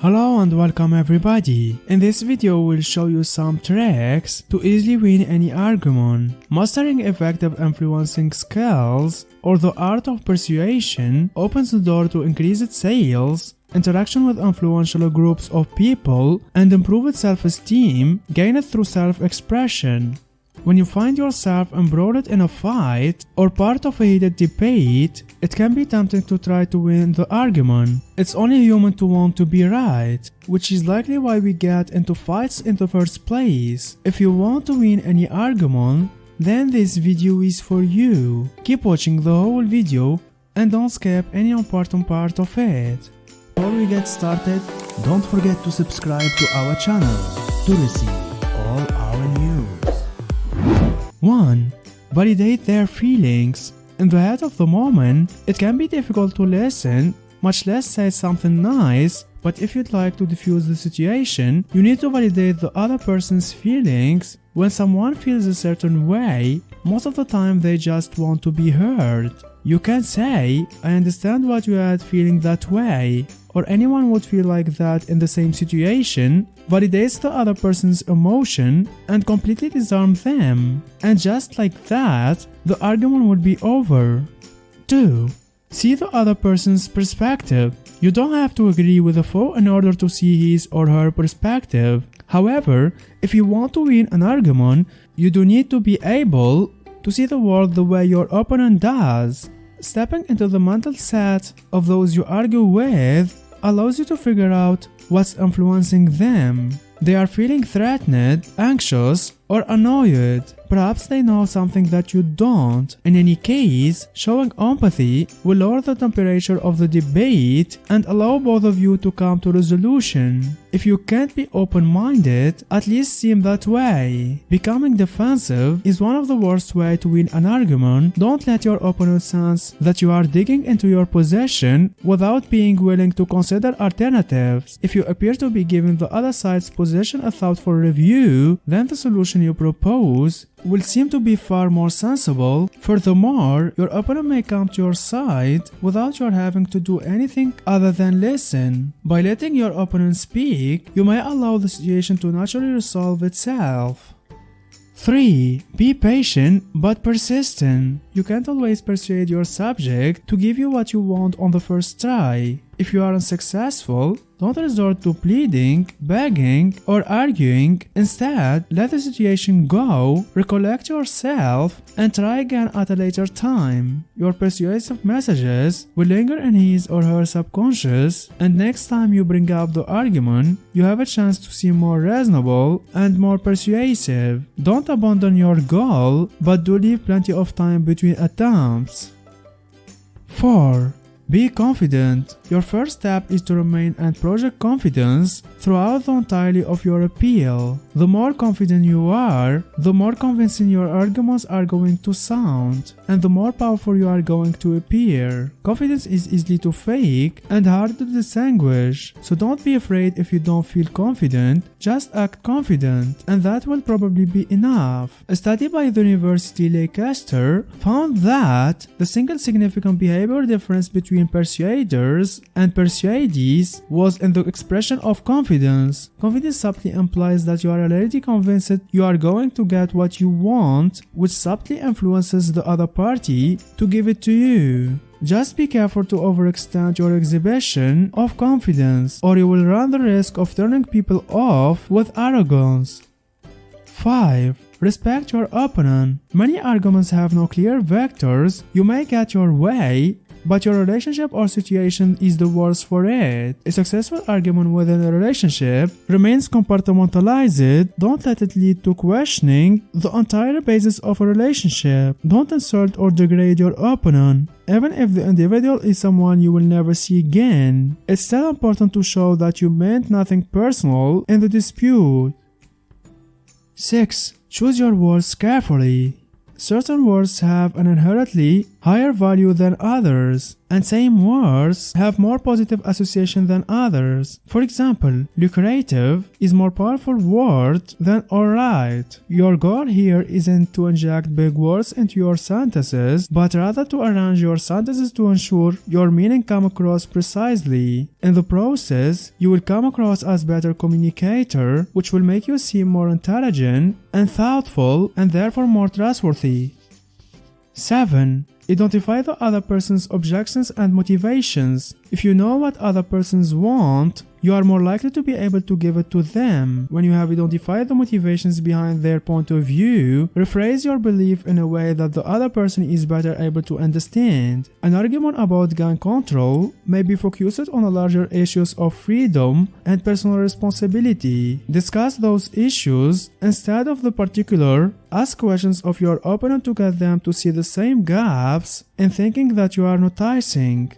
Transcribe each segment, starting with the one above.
Hello and welcome everybody. In this video we'll show you some tricks to easily win any argument. Mastering effective influencing skills or the art of persuasion opens the door to increased sales, interaction with influential groups of people, and improved self-esteem gained through self-expression. When you find yourself embroiled in a fight or part of a heated debate, it can be tempting to try to win the argument. It's only human to want to be right, which is likely why we get into fights in the first place. If you want to win any argument, then this video is for you. Keep watching the whole video and don't skip any important part of it. Before we get started, don't forget to subscribe to our channel to receive all our news. 1. Validate their feelings. In the heat of the moment, it can be difficult to listen, much less say something nice, but if you'd like to diffuse the situation, you need to validate the other person's feelings. When someone feels a certain way, most of the time they just want to be heard. You can say, "I understand what you had feeling that way," or anyone would feel like that in the same situation, validates the other person's emotion and completely disarms them. And just like that, the argument would be over. 2. See the other person's perspective. You don't have to agree with a foe in order to see his or her perspective. However, if you want to win an argument, you do need to be able to see the world the way your opponent does. Stepping into the mental set of those you argue with allows you to figure out what's influencing them. They are feeling threatened, anxious, or annoyed. Perhaps they know something that you don't. In any case, showing empathy will lower the temperature of the debate and allow both of you to come to resolution. If you can't be open-minded, at least seem that way. Becoming defensive is one of the worst ways to win an argument. Don't let your opponent sense that you are digging into your position without being willing to consider alternatives. If you appear to be giving the other side's position a thoughtful review, then the solution you propose will seem to be far more sensible. Furthermore, your opponent may come to your side without your having to do anything other than listen. By letting your opponent speak, you may allow the situation to naturally resolve itself. 3. Be patient but persistent. You can't always persuade your subject to give you what you want on the first try. If you are unsuccessful, don't resort to pleading, begging, or arguing. Instead, let the situation go, recollect yourself, and try again at a later time. Your persuasive messages will linger in his or her subconscious, and next time you bring up the argument, you have a chance to seem more reasonable and more persuasive. Don't abandon your goal, but do leave plenty of time between attempts. 4. Be confident. Your first step is to remain and project confidence throughout the entirety of your appeal. The more confident you are, the more convincing your arguments are going to sound, and the more powerful you are going to appear. Confidence is easy to fake and hard to distinguish, so don't be afraid if you don't feel confident, just act confident, and that will probably be enough. A study by the University Leicester found that the single significant behavior difference between persuaders and persuadees was in the expression of confidence. Confidence subtly implies that you are already convinced you are going to get what you want, which subtly influences the other party to give it to you. Just be careful to overextend your exhibition of confidence, or you will run the risk of turning people off with arrogance. 5. Respect your opponent. Many arguments have no clear vectors. You may get your way, but your relationship or situation is the worse for it. A successful argument within a relationship remains compartmentalized. Don't let it lead to questioning the entire basis of a relationship. Don't insult or degrade your opponent, even if the individual is someone you will never see again. It's still important to show that you meant nothing personal in the dispute. 6. Choose your words carefully. Certain words have an inherently higher value than others, and same words have more positive association than others. For example, lucrative is more powerful word than alright. Your goal here isn't to inject big words into your sentences, but rather to arrange your sentences to ensure your meaning come across precisely. In the process, you will come across as better communicator, which will make you seem more intelligent and thoughtful and therefore more trustworthy. 7. Identify the other person's objections and motivations. If you know what other persons want, you are more likely to be able to give it to them. When you have identified the motivations behind their point of view, rephrase your belief in a way that the other person is better able to understand. An argument about gun control may be focused on the larger issues of freedom and personal responsibility. Discuss those issues instead of the particular. Ask questions of your opponent to get them to see the same gaps in thinking that you are noticing.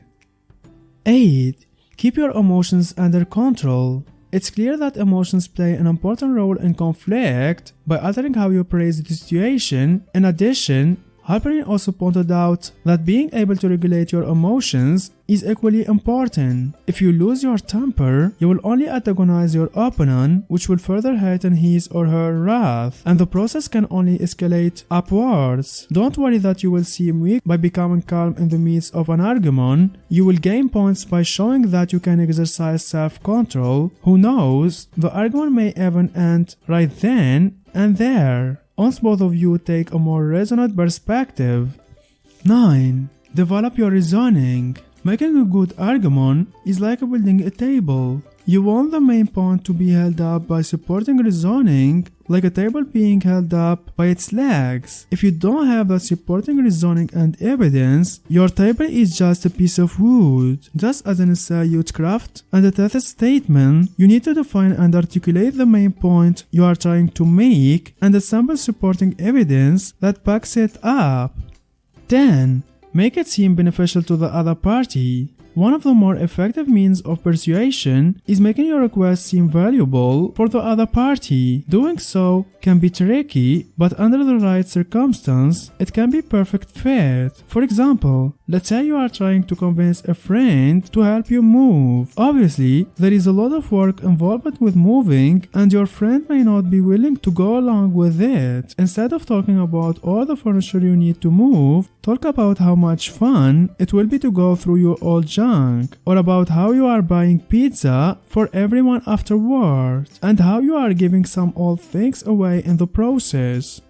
8. Keep your emotions under control. It's clear that emotions play an important role in conflict by altering how you appraise the situation. In addition, Halperin also pointed out that being able to regulate your emotions is equally important. If you lose your temper, you will only antagonize your opponent, which will further heighten his or her wrath, and the process can only escalate upwards. Don't worry that you will seem weak by becoming calm in the midst of an argument. You will gain points by showing that you can exercise self-control. Who knows, the argument may even end right then and there, once both of you take a more resonant perspective. 9. Develop your rezoning. Making a good argument is like building a table. You want the main point to be held up by supporting rezoning, like a table being held up by its legs. If you don't have that supporting rezoning and evidence, your table is just a piece of wood. Just as in a salute craft and a thesis statement, you need to define and articulate the main point you are trying to make and assemble supporting evidence that backs it up. 10. Make it seem beneficial to the other party. One of the more effective means of persuasion is making your request seem valuable for the other party. Doing so can be tricky, but under the right circumstance, it can be perfect fit. For example, let's say you are trying to convince a friend to help you move. Obviously, there is a lot of work involved with moving, and your friend may not be willing to go along with it. Instead of talking about all the furniture you need to move, talk about how much fun it will be to go through your old junk, or about how you are buying pizza for everyone afterward, and how you are giving some old things away in the process.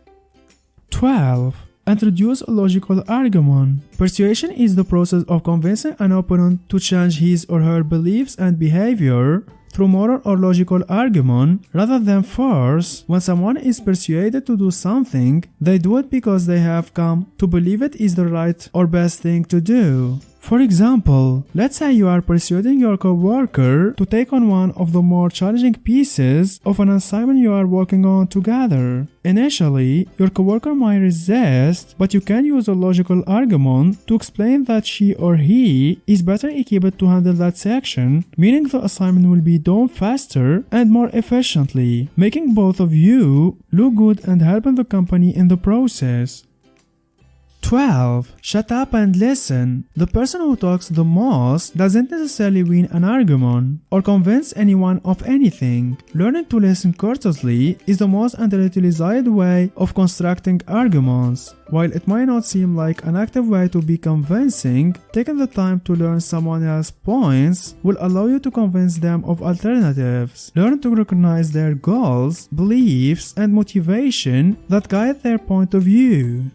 12. Introduce a logical argument. Persuasion is the process of convincing an opponent to change his or her beliefs and behavior through moral or logical argument rather than force. When someone is persuaded to do something, they do it because they have come to believe it is the right or best thing to do. For example, let's say you are persuading your coworker to take on one of the more challenging pieces of an assignment you are working on together. Initially, your coworker might resist, but you can use a logical argument to explain that she or he is better equipped to handle that section, meaning the assignment will be done faster and more efficiently, making both of you look good and helping the company in the process. 12. Shut up and listen. The person who talks the most doesn't necessarily win an argument or convince anyone of anything. Learning to listen courteously is the most utilized way of constructing arguments. While it might not seem like an active way to be convincing, taking the time to learn someone else's points will allow you to convince them of alternatives. Learn to recognize their goals, beliefs, and motivation that guide their point of view.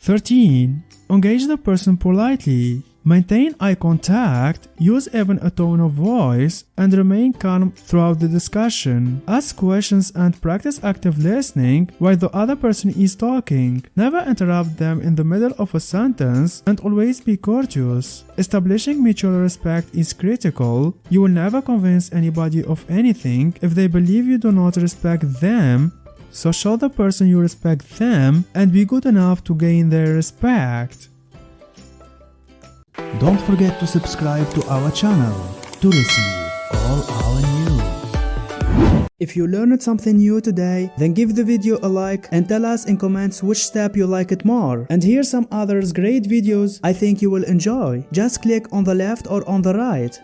13. Engage the person politely. Maintain eye contact, use even a tone of voice, and remain calm throughout the discussion. Ask questions and practice active listening while the other person is talking. Never interrupt them in the middle of a sentence, and always be courteous. Establishing mutual respect is critical. You will never convince anybody of anything if they believe you do not respect them. So show the person you respect them and be good enough to gain their respect. Don't forget to subscribe to our channel to receive all our news. If you learned something new today, then give the video a like and tell us in comments which step you like it more. And here's some others great videos I think you will enjoy. Just click on the left or on the right.